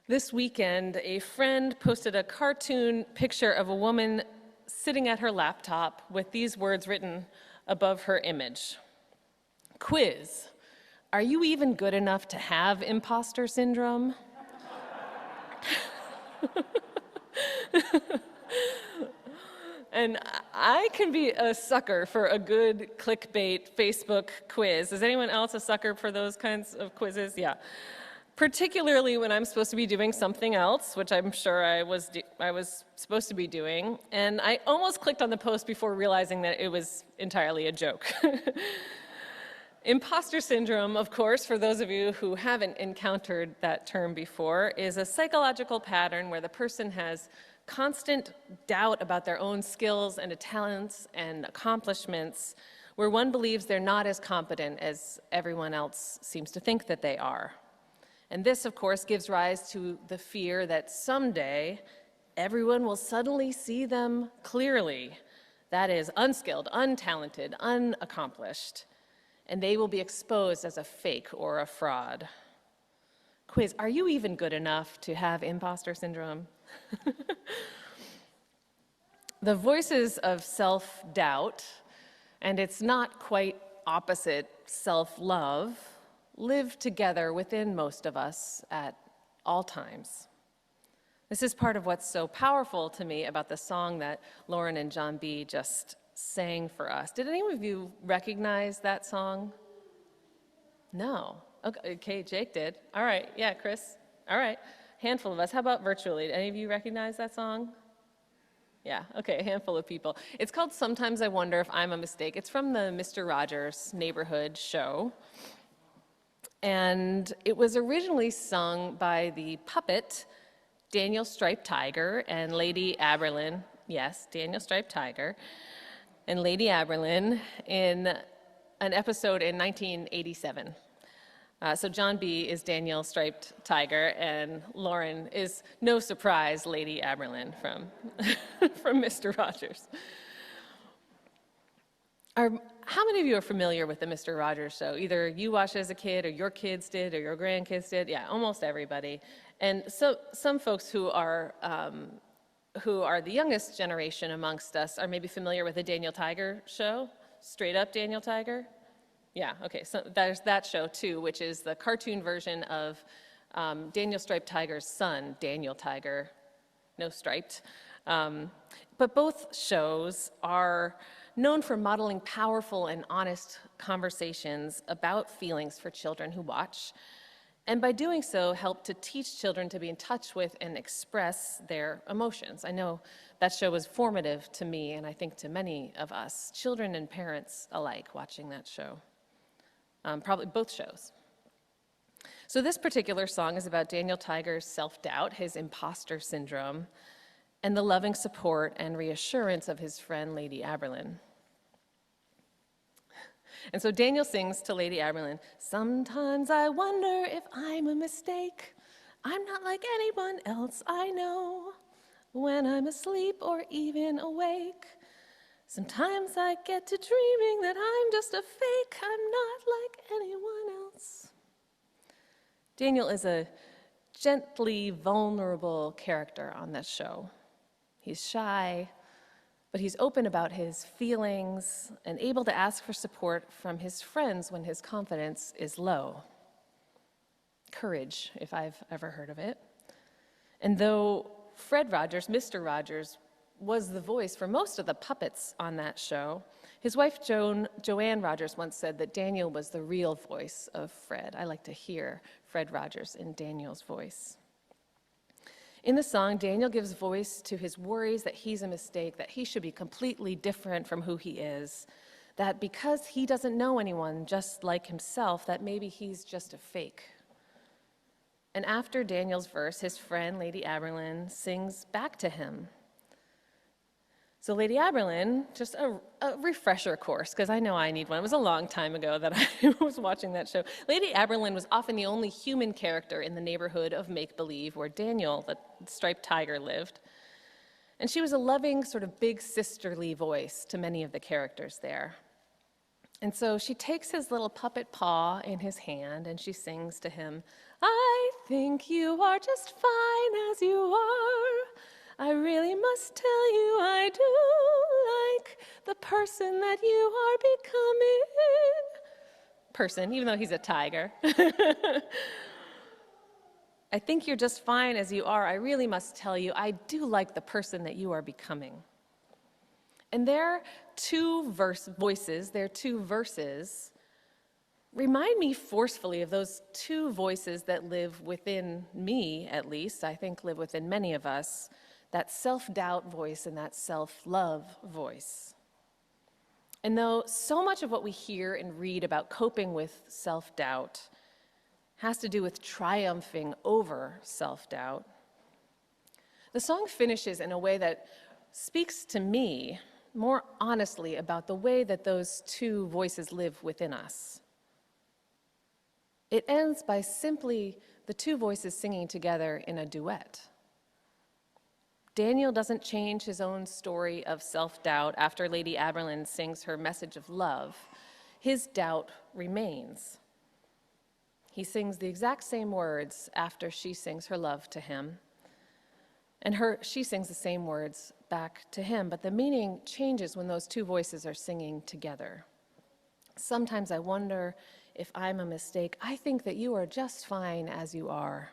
This weekend, a friend posted a cartoon picture of a woman sitting at her laptop with these words written above her image. Quiz, are you even good enough to have imposter syndrome? And I can be a sucker for a good clickbait Facebook quiz. Is anyone else a sucker for those kinds of quizzes? Yeah. Particularly when I'm supposed to be doing something else, which I'm sure I was supposed to be doing. And I almost clicked on the post before realizing that it was entirely a joke. Imposter syndrome, of course, for those of you who haven't encountered that term before, is a psychological pattern where the person has constant doubt about their own skills and talents and accomplishments, where one believes they're not as competent as everyone else seems to think that they are. And this, of course, gives rise to the fear that someday everyone will suddenly see them clearly. That is, unskilled, untalented, unaccomplished, and they will be exposed as a fake or a fraud. Quiz, are you even good enough to have imposter syndrome? The voices of self-doubt, and it's not quite opposite self-love, live together within most of us at all times. This is part of what's so powerful to me about the song that Lauren and John B. just sang for us. Did any of you recognize that song? No. Okay, Jake did. All right, yeah, Chris. All right, handful of us. How about virtually? Any of you recognize that song? Yeah, okay, a handful of people. It's called Sometimes I Wonder If I'm a Mistake. It's from the Mr. Rogers neighborhood show. And it was originally sung by the puppet Daniel Striped Tiger and Lady Aberlin. Yes, Daniel Striped Tiger and Lady Aberlin in an episode in 1987. So John B. is Daniel Striped Tiger, and Lauren is, no surprise, Lady Aberlin from, from Mr. Rogers. How many of you are familiar with the Mr. Rogers show? Either you watched it as a kid, or your kids did, or your grandkids did. Yeah, almost everybody. And so some folks who are the youngest generation amongst us are maybe familiar with the Daniel Tiger show, Straight Up Daniel Tiger. Yeah, okay, so there's that show too, which is the cartoon version of Daniel Striped Tiger's son, Daniel Tiger, no striped. But both shows are known for modeling powerful and honest conversations about feelings for children who watch, and by doing so, help to teach children to be in touch with and express their emotions. I know that show was formative to me, and I think to many of us, children and parents alike, watching that show. Probably both shows. So this particular song is about Daniel Tiger's self-doubt, his imposter syndrome, and the loving support and reassurance of his friend, Lady Aberlin. And so Daniel sings to Lady Aberlin, "Sometimes I wonder if I'm a mistake. I'm not like anyone else I know. When I'm asleep or even awake, sometimes I get to dreaming that I'm just a fake. I'm not like anyone else." Daniel is a gently vulnerable character on this show. He's shy, but he's open about his feelings and able to ask for support from his friends when his confidence is low. Courage, if I've ever heard of it. And though Fred Rogers, Mr. Rogers, was the voice for most of the puppets on that show, his wife Joanne Rogers once said that Daniel was the real voice of Fred. I like to hear Fred Rogers in Daniel's voice. In the song, Daniel gives voice to his worries that he's a mistake, that he should be completely different from who he is, that because he doesn't know anyone just like himself, that maybe he's just a fake. And after Daniel's verse, his friend, Lady Aberlin, sings back to him. So Lady Aberlin, just a refresher course, because I know I need one. It was a long time ago that I was watching that show. Lady Aberlin was often the only human character in the neighborhood of make-believe where Daniel, the striped tiger, lived. And she was a loving, sort of big sisterly voice to many of the characters there. And so she takes his little puppet paw in his hand and she sings to him I think you are just fine as you are. I really must tell you I do like the person that you are becoming. Person, even though he's a tiger. I think you're just fine as you are. I really must tell you, I do like the person that you are becoming. And their two voices remind me forcefully of those two voices that live within me, at least, I think live within many of us, that self-doubt voice and that self-love voice. And though so much of what we hear and read about coping with self-doubt has to do with triumphing over self-doubt, the song finishes in a way that speaks to me more honestly about the way that those two voices live within us. It ends by simply the two voices singing together in a duet. Daniel doesn't change his own story of self-doubt after Lady Aberlin sings her message of love. His doubt remains. He sings the exact same words after she sings her love to him, and she sings the same words back to him, but the meaning changes when those two voices are singing together. Sometimes I wonder if I'm a mistake. I think that you are just fine as you are.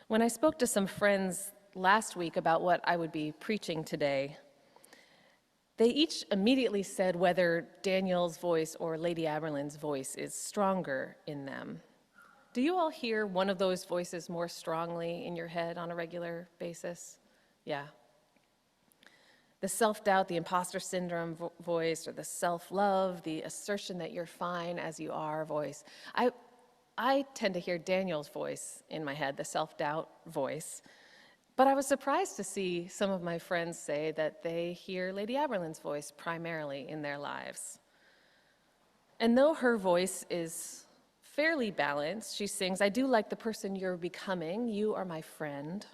When I spoke to some friends last week about what I would be preaching today, they each immediately said whether Daniel's voice or Lady Aberlin's voice is stronger in them. Do you all hear one of those voices more strongly in your head on a regular basis? Yeah. The self-doubt, the imposter syndrome voice, or the self-love, the assertion that you're fine as you are voice. I tend to hear Daniel's voice in my head, the self-doubt voice. But I was surprised to see some of my friends say that they hear Lady Aberlin's voice primarily in their lives. And though her voice is fairly balanced, she sings, I do like the person you're becoming, you are my friend,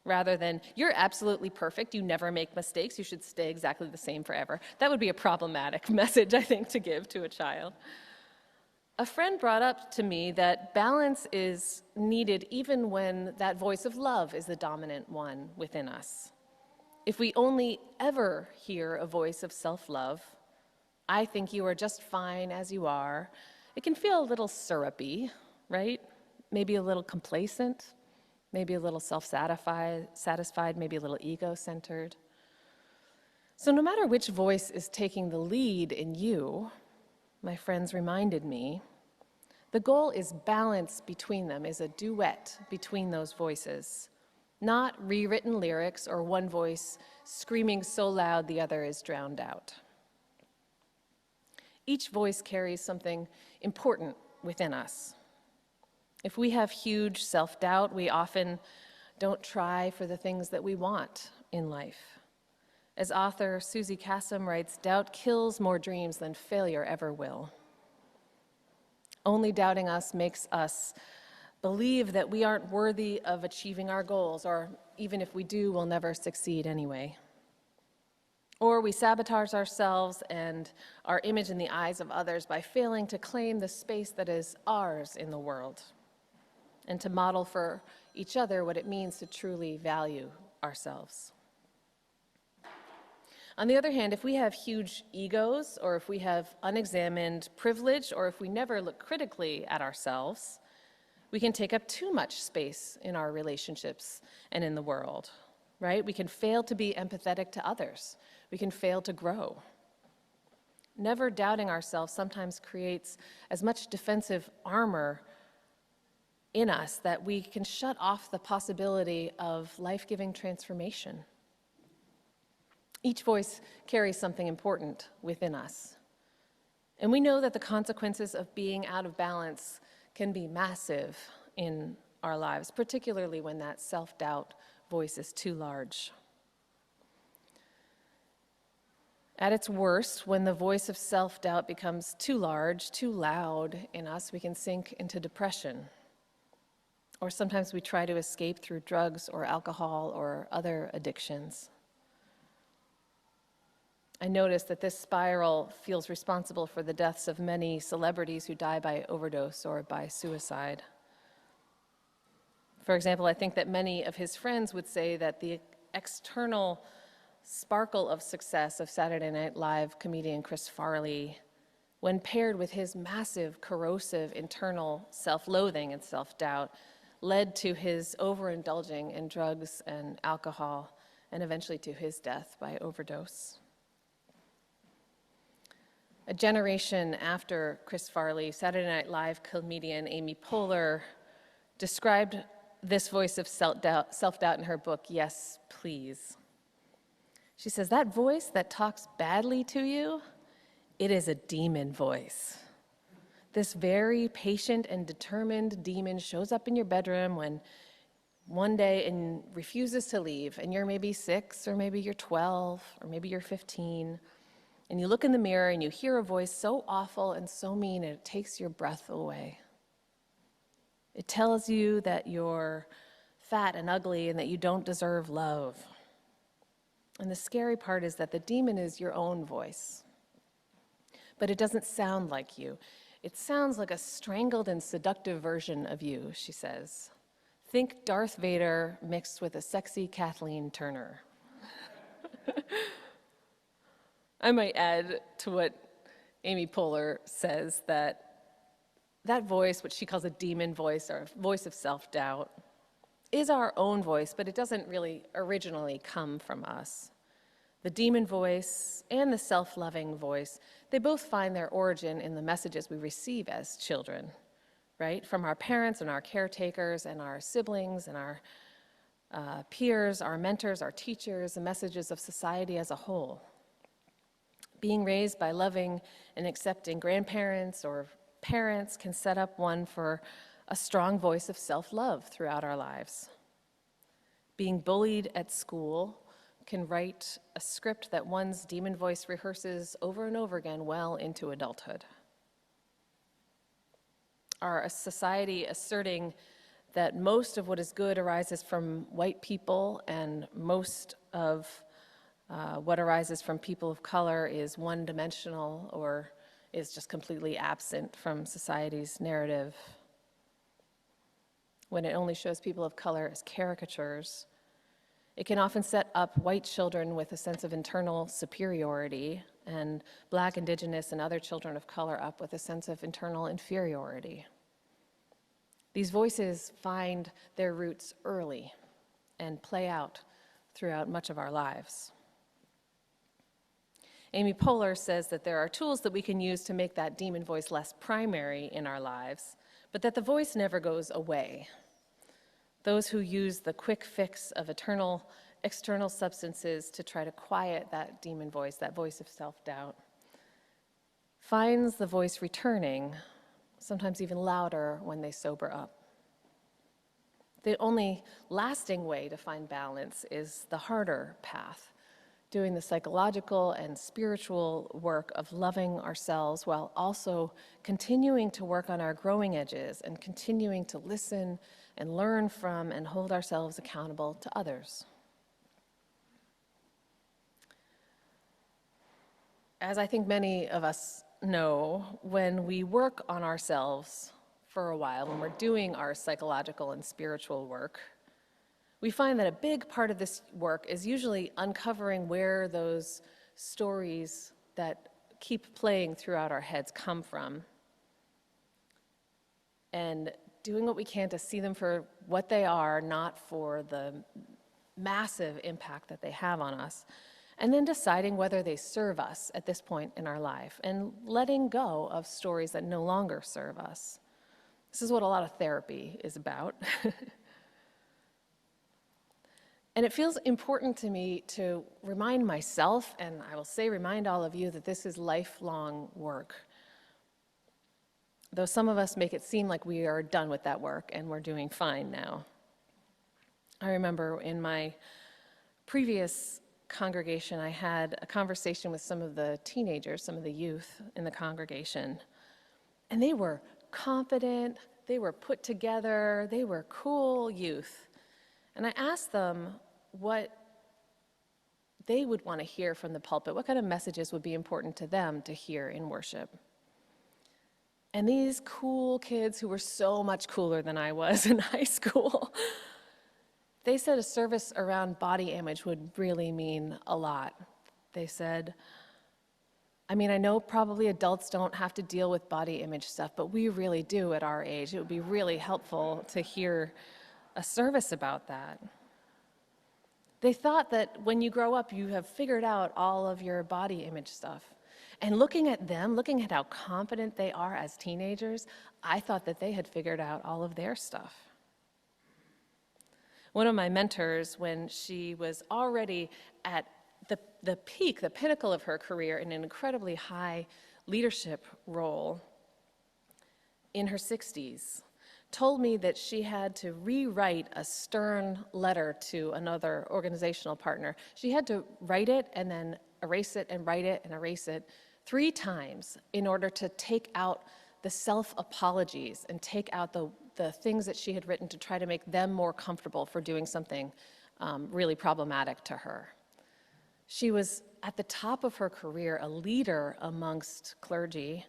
rather than, you're absolutely perfect, you never make mistakes, you should stay exactly the same forever. That would be a problematic message, I think, to give to a child. A friend brought up to me that balance is needed even when that voice of love is the dominant one within us. If we only ever hear a voice of self-love, I think you are just fine as you are, it can feel a little syrupy, right? Maybe a little complacent, maybe a little self-satisfied, maybe a little ego-centered. So no matter which voice is taking the lead in you, my friends reminded me, the goal is balance between them, is a duet between those voices, not rewritten lyrics or one voice screaming so loud the other is drowned out. Each voice carries something important within us. If we have huge self-doubt, we often don't try for the things that we want in life. As author Susie Kassem writes, doubt kills more dreams than failure ever will. Only doubting us makes us believe that we aren't worthy of achieving our goals, or even if we do, we'll never succeed anyway. Or we sabotage ourselves and our image in the eyes of others by failing to claim the space that is ours in the world and to model for each other what it means to truly value ourselves. On the other hand, if we have huge egos, or if we have unexamined privilege, or if we never look critically at ourselves, we can take up too much space in our relationships and in the world, right? We can fail to be empathetic to others. We can fail to grow. Never doubting ourselves sometimes creates as much defensive armor in us that we can shut off the possibility of life-giving transformation. Each voice carries something important within us. And we know that the consequences of being out of balance can be massive in our lives, particularly when that self-doubt voice is too large. At its worst, when the voice of self-doubt becomes too large, too loud in us, we can sink into depression. Or sometimes we try to escape through drugs or alcohol or other addictions. I noticed that this spiral feels responsible for the deaths of many celebrities who die by overdose or by suicide. For example, I think that many of his friends would say that the external sparkle of success of Saturday Night Live comedian Chris Farley, when paired with his massive, corrosive internal self-loathing and self-doubt, led to his overindulging in drugs and alcohol, and eventually to his death by overdose. A generation after Chris Farley, Saturday Night Live comedian Amy Poehler described this voice of self-doubt in her book, Yes, Please. She says, that voice that talks badly to you, it is a demon voice. This very patient and determined demon shows up in your bedroom when one day and refuses to leave, and you're maybe 6, or maybe you're 12, or maybe you're 15, and you look in the mirror and you hear a voice so awful and so mean it takes your breath away. It tells you that you're fat and ugly and that you don't deserve love. And the scary part is that the demon is your own voice. But it doesn't sound like you. It sounds like a strangled and seductive version of you, she says. Think Darth Vader mixed with a sexy Kathleen Turner. I might add to what Amy Poehler says that voice, which she calls a demon voice or a voice of self-doubt, is our own voice, but it doesn't really originally come from us. The demon voice and the self-loving voice, they both find their origin in the messages we receive as children, right? From our parents and our caretakers and our siblings and our peers, our mentors, our teachers, the messages of society as a whole. Being raised by loving and accepting grandparents or parents can set up one for a strong voice of self-love throughout our lives. Being bullied at school can write a script that one's demon voice rehearses over and over again well into adulthood. Our society asserting that most of what is good arises from white people and most of what arises from people of color is one-dimensional or is just completely absent from society's narrative. When it only shows people of color as caricatures, it can often set up white children with a sense of internal superiority and Black, Indigenous, and other children of color up with a sense of internal inferiority. These voices find their roots early and play out throughout much of our lives. Amy Poehler says that there are tools that we can use to make that demon voice less primary in our lives, but that the voice never goes away. Those who use the quick fix of external substances to try to quiet that demon voice, that voice of self-doubt, finds the voice returning, sometimes even louder when they sober up. The only lasting way to find balance is the harder path, doing the psychological and spiritual work of loving ourselves while also continuing to work on our growing edges and continuing to listen and learn from and hold ourselves accountable to others. As I think many of us know, when we work on ourselves for a while, when we're doing our psychological and spiritual work, we find that a big part of this work is usually uncovering where those stories that keep playing throughout our heads come from, and doing what we can to see them for what they are, not for the massive impact that they have on us, and then deciding whether they serve us at this point in our life, and letting go of stories that no longer serve us. This is what a lot of therapy is about. And it feels important to me to remind myself, and I will say remind all of you, that this is lifelong work. Though some of us make it seem like we are done with that work and we're doing fine now. I remember in my previous congregation, I had a conversation with some of the teenagers, some of the youth in the congregation, and they were confident, they were put together, they were cool youth. And I asked them what they would want to hear from the pulpit, what kind of messages would be important to them to hear in worship. And these cool kids who were so much cooler than I was in high school, they said a service around body image would really mean a lot. They said, I mean, I know probably adults don't have to deal with body image stuff, but we really do at our age. It would be really helpful to hear a service about that. They thought that when you grow up, you have figured out all of your body image stuff. And looking at them, looking at how confident they are as teenagers, I thought that they had figured out all of their stuff. One of my mentors, when she was already at the peak, the pinnacle of her career in an incredibly high leadership role in her 60s, told me that she had to rewrite a stern letter to another organizational partner. She had to write it and then erase it and write it and erase it 3 times in order to take out the self-apologies and take out the things that she had written to try to make them more comfortable for doing something really problematic to her. She was at the top of her career, a leader amongst clergy,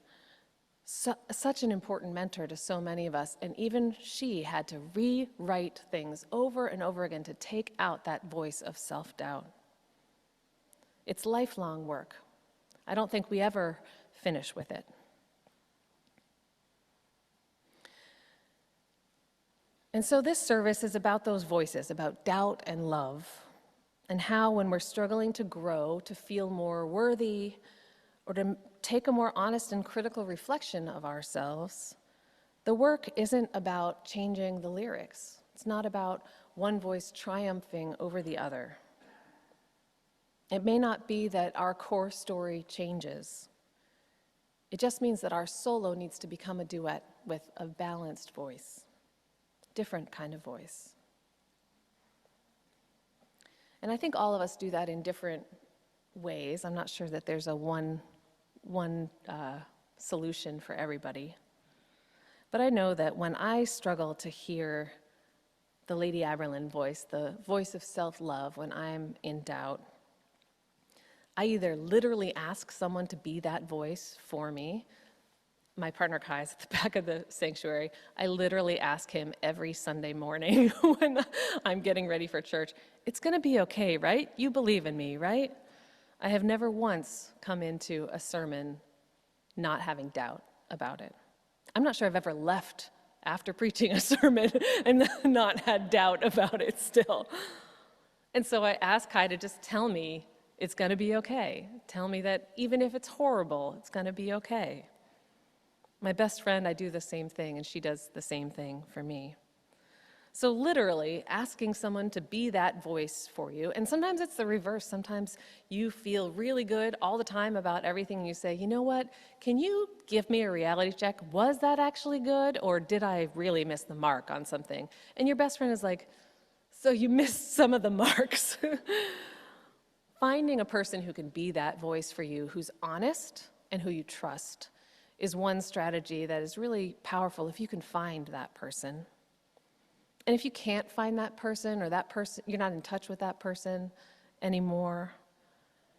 such an important mentor to so many of us, and even she had to rewrite things over and over again to take out that voice of self-doubt. It's lifelong work. I don't think we ever finish with it. And so this service is about those voices, about doubt and love, and how when we're struggling to grow, to feel more worthy, or to take a more honest and critical reflection of ourselves, the work isn't about changing the lyrics. It's not about one voice triumphing over the other. It may not be that our core story changes. It just means that our solo needs to become a duet with a balanced voice, different kind of voice. And I think all of us do that in different ways. I'm not sure that there's a one solution for everybody. But I know that when I struggle to hear the Lady Aberlin voice, the voice of self-love, when I'm in doubt, I either literally ask someone to be that voice for me. My partner Kai's at the back of the sanctuary. I literally ask him every Sunday morning when I'm getting ready for church, it's gonna be okay, right? You believe in me, right? I have never once come into a sermon not having doubt about it. I'm not sure I've ever left after preaching a sermon and not had doubt about it still. And so I ask Kai to just tell me it's gonna be okay. Tell me that even if it's horrible, it's gonna be okay. My best friend, I do the same thing, and she does the same thing for me. So literally asking someone to be that voice for you, and sometimes it's the reverse. Sometimes you feel really good all the time about everything. You say, you know what, can you give me a reality check? Was that actually good, or did I really miss the mark on something? And your best friend is like, so you missed some of the marks. Finding a person who can be that voice for you, who's honest and who you trust, is one strategy that is really powerful if you can find that person. And if you can't find that person, or that person, you're not in touch with that person anymore,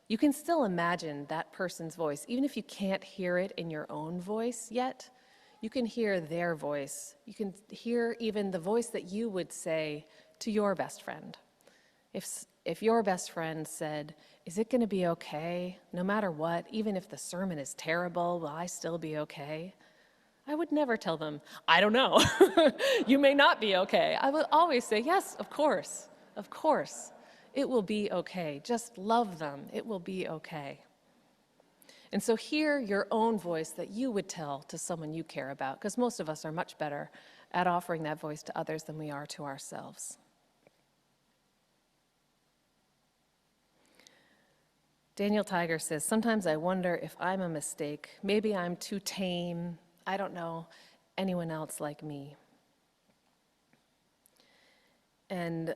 you can still imagine that person's voice. Even if you can't hear it in your own voice yet, you can hear their voice. You can hear even the voice that you would say to your best friend. If your best friend said, is it gonna be okay, no matter what, even if the sermon is terrible, will I still be okay? I would never tell them, I don't know, you may not be okay. I would always say, yes, of course, it will be okay. Just love them, it will be okay. And so hear your own voice that you would tell to someone you care about, because most of us are much better at offering that voice to others than we are to ourselves. Daniel Tiger says, sometimes I wonder if I'm a mistake. Maybe I'm too tame. I don't know anyone else like me. And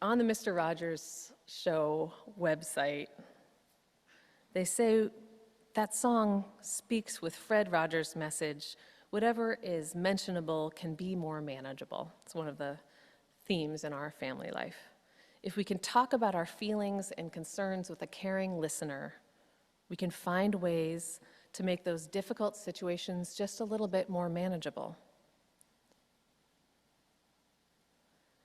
on the Mr. Rogers Show website, they say that song speaks with Fred Rogers' message, whatever is mentionable can be more manageable. It's one of the themes in our family life. If we can talk about our feelings and concerns with a caring listener, we can find ways to make those difficult situations just a little bit more manageable.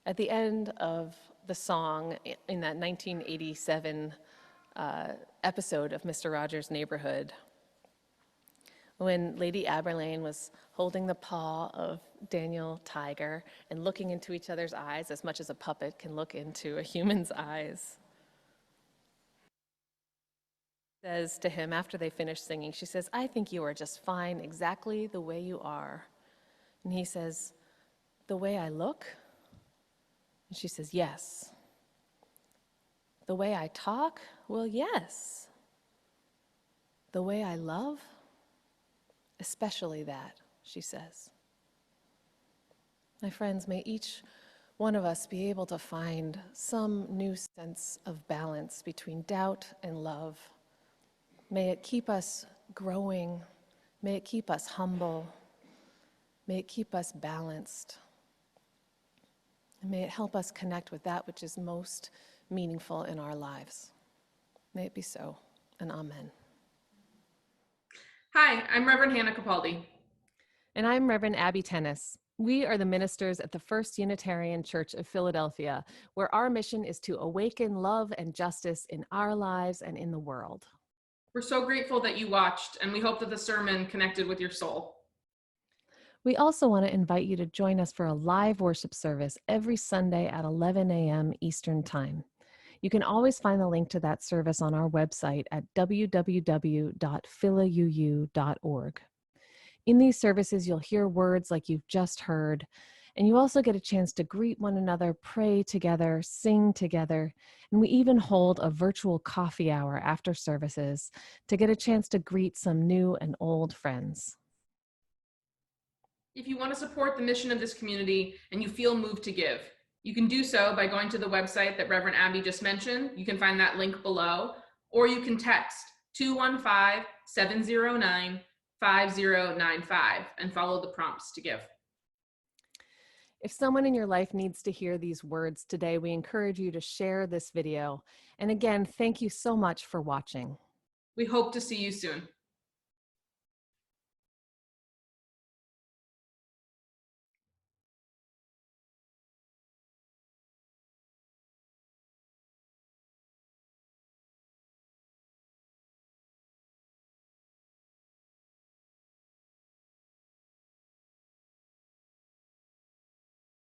At the end of the song, in that 1987 episode of Mr. Rogers' Neighborhood, when Lady Aberlane was holding the paw of Daniel Tiger and looking into each other's eyes as much as a puppet can look into a human's eyes, says to him after they finish singing, she says, "I think you are just fine exactly the way you are." And he says, "The way I look?" And she says, "Yes." "The way I talk?" "Well, yes." "The way I love?" "Especially that," she says. My friends, may each one of us be able to find some new sense of balance between doubt and love. May it keep us growing. May it keep us humble. May it keep us balanced. And may it help us connect with that which is most meaningful in our lives. May it be so, and amen. Hi, I'm Reverend Hannah Capaldi. And I'm Reverend Abbey Tennis. We are the ministers at the First Unitarian Church of Philadelphia, where our mission is to awaken love and justice in our lives and in the world. We're so grateful that you watched, and we hope that the sermon connected with your soul. We also want to invite you to join us for a live worship service every Sunday at 11 a.m. Eastern Time. You can always find the link to that service on our website at www.philauu.org. In these services, you'll hear words like you've just heard, and you also get a chance to greet one another, pray together, sing together, and we even hold a virtual coffee hour after services to get a chance to greet some new and old friends. If you want to support the mission of this community and you feel moved to give, you can do so by going to the website that Reverend Abbey just mentioned. You can find that link below, or you can text 215-709-5095 and follow the prompts to give. If someone in your life needs to hear these words today, we encourage you to share this video. And again, thank you so much for watching. We hope to see you soon.